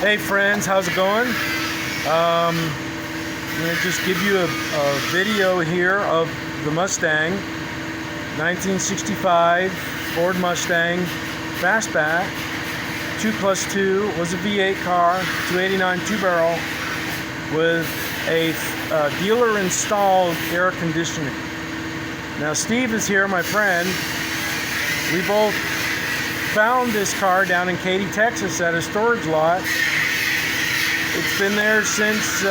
Hey friends, how's it going? I'm going to just give you a video here of the Mustang, 1965 Ford Mustang Fastback, 2+2, was a V8 car, 289 two-barrel with a dealer installed air conditioning. Now Steve is here, my friend. We both found this car down in Katy, Texas at a storage lot. It's been there since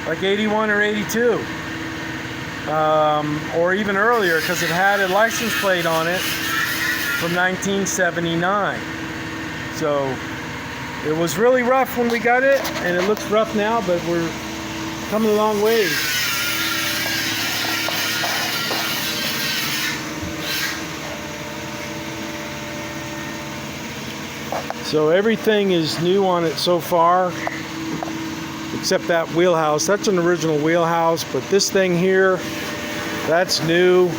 like 81 or 82, or even earlier, because it had a license plate on it from 1979. So it was really rough when we got it, and it looks rough now, but we're coming a long ways. So everything is new on it so far, except that wheelhouse. That's an original wheelhouse, but this thing here, that's new.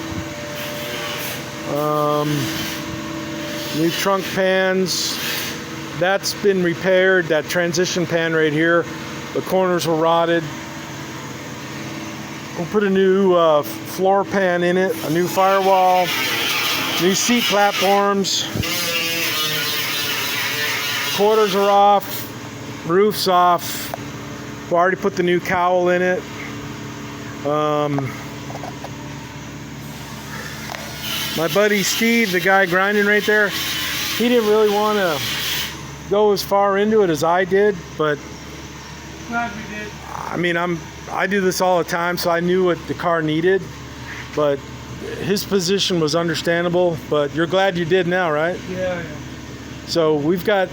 New trunk pans. That's been repaired. That transition pan right here, the corners were rotted. We'll put a new floor pan in it, a new firewall, new seat platforms. Quarters are off, roof's off. We already put the new cowl in it. My buddy Steve, the guy grinding right there, he didn't really want to go as far into it as I did, but glad we did. I mean, I do this all the time, so I knew what the car needed, but his position was understandable. But you're glad you did now, right? Yeah. So we've got,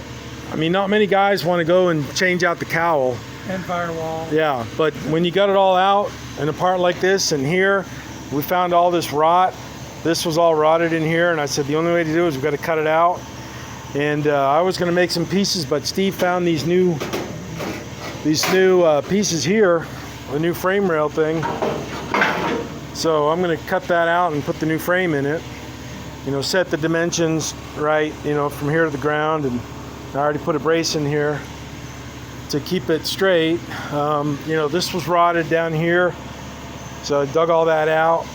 I mean, not many guys want to go and change out the cowl. And firewall. Yeah, but when you got it all out in a part like this, and here, we found all this rot. This was all rotted in here, and I said the only way to do it is we've got to cut it out. And I was going to make some pieces, but Steve found these new pieces here, the new frame rail thing. So I'm going to cut that out and put the new frame in it. You know, set the dimensions right, you know, from here to the ground, and I already put a brace in here to keep it straight. You know, this was rotted down here, so I dug all that out.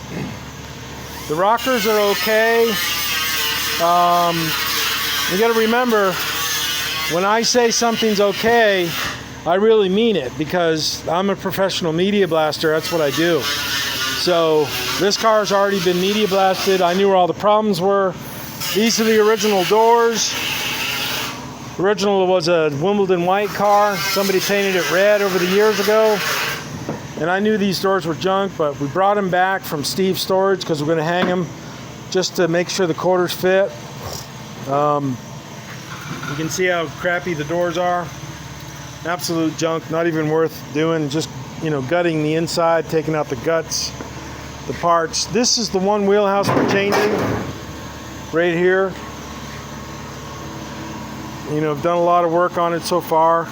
The rockers are okay. You got to remember, when I say something's okay, I really mean it, because I'm a professional media blaster. That's what I do. So this car's already been media blasted. I knew where all the problems were. These are the original doors. Original was a Wimbledon white car. Somebody painted it red over the years ago. And I knew these doors were junk, but we brought them back from Steve's storage because we're going to hang them just to make sure the quarters fit. You can see how crappy the doors are. Absolute junk, not even worth doing. Just, you know, gutting the inside, taking out the guts, the parts. This is the one wheelhouse we're changing right here. You know, I've done a lot of work on it so far.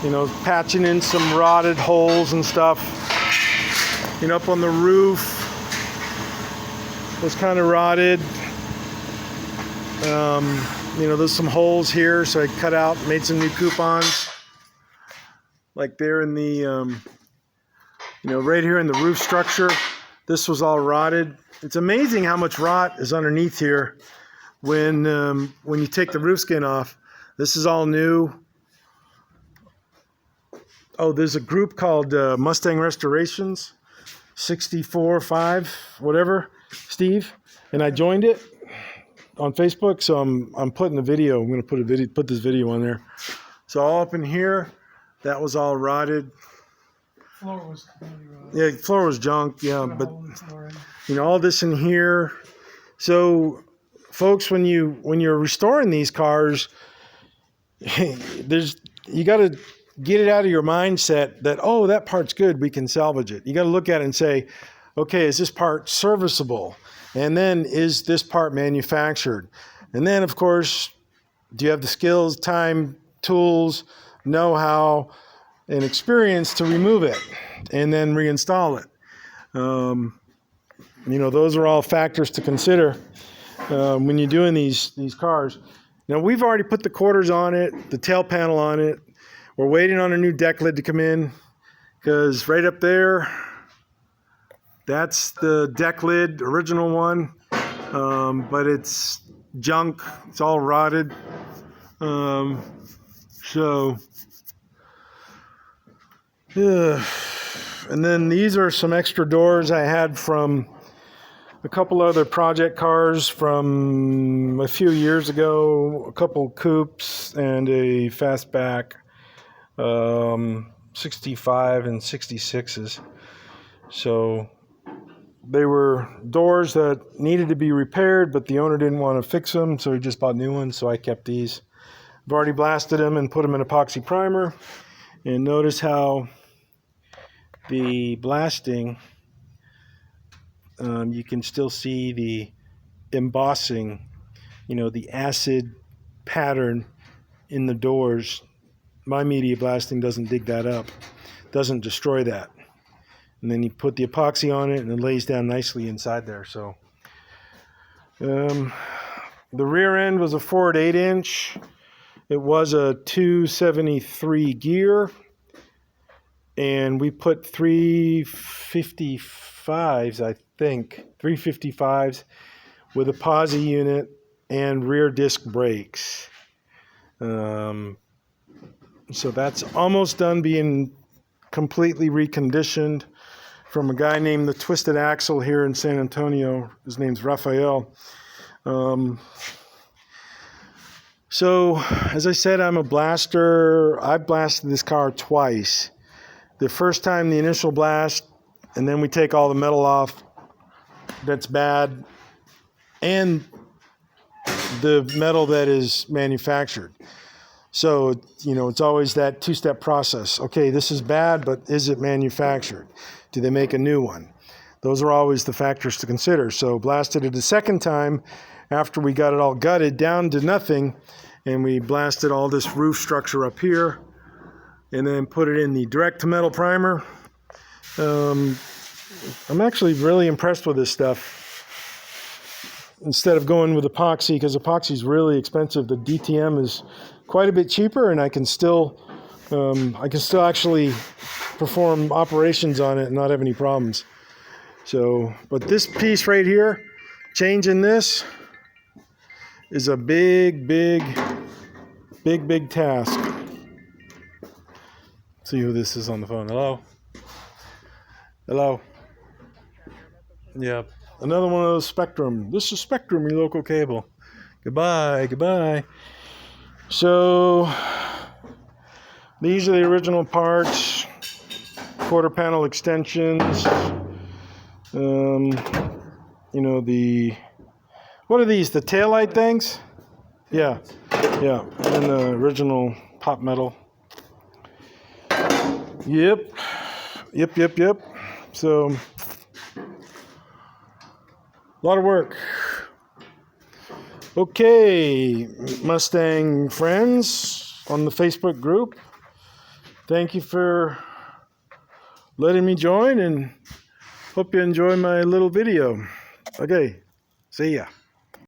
You know, patching in some rotted holes and stuff. You know, up on the roof was kind of rotted. You know, there's some holes here, so I cut out, made some new coupons. Like there in the, you know, right here in the roof structure. This was all rotted. It's amazing how much rot is underneath here when you take the roof skin off. This is all new. Oh, there's a group called Mustang Restorations, 64.5, whatever, Steve, and I joined it on Facebook. So I'm putting the video. I'm going to put this video on there. So all up in here, that was all rotted. Floor was completely rotted. Yeah, floor was junk. Yeah, but you know, all this in here. So, folks, when you're restoring these cars, you got to get it out of your mindset that, oh, that part's good, we can salvage it. You got to look at it and say, okay, is this part serviceable? And then, is this part manufactured? And then, of course, do you have the skills, time, tools, know-how, and experience to remove it and then reinstall it? You know, those are all factors to consider when you're doing these cars. Now we've already put the quarters on it, the tail panel on it. We're waiting on a new deck lid to come in because right up there, that's the deck lid, original one, but it's junk. It's all rotted. And then these are some extra doors I had from a couple other project cars from a few years ago, a couple coupes and a fastback, 65 and 66s. So they were doors that needed to be repaired, but the owner didn't want to fix them, so he just bought new ones, so I kept these. I've already blasted them and put them in epoxy primer. And notice how the blasting, you can still see the embossing, the acid pattern in the doors. My media blasting doesn't dig that up, doesn't destroy that. And then you put the epoxy on it and it lays down nicely inside there. So the rear end was a Ford 8-inch. It was a 273 gear. And we put 355s, I think, 355s with a posi unit and rear disc brakes. So that's almost done being completely reconditioned from a guy named the Twisted Axle here in San Antonio. His name's Raphael. So, as I said, I'm a blaster. I blasted this car twice. The first time, the initial blast, and then we take all the metal off that's bad, and the metal that is manufactured. So, it's always that two-step process. Okay, this is bad, but is it manufactured? Do they make a new one? Those are always the factors to consider. So blasted it a second time after we got it all gutted down to nothing, and we blasted all this roof structure up here, and then put it in the direct to metal primer. I'm actually really impressed with this stuff. Instead of going with epoxy, because epoxy is really expensive, the DTM is quite a bit cheaper, and I can still actually perform operations on it and not have any problems. So, but this piece right here, changing this, is a big task. See who this is on the phone. Hello. Yeah, another one of those Spectrum. This is Spectrum, your local cable. Goodbye. So these are the original parts, quarter panel extensions. What are these? The taillight things? Yeah. And the original pop metal. Yep. So, a lot of work. Okay, Mustang friends on the Facebook group. Thank you for letting me join, and hope you enjoy my little video. Okay, see ya.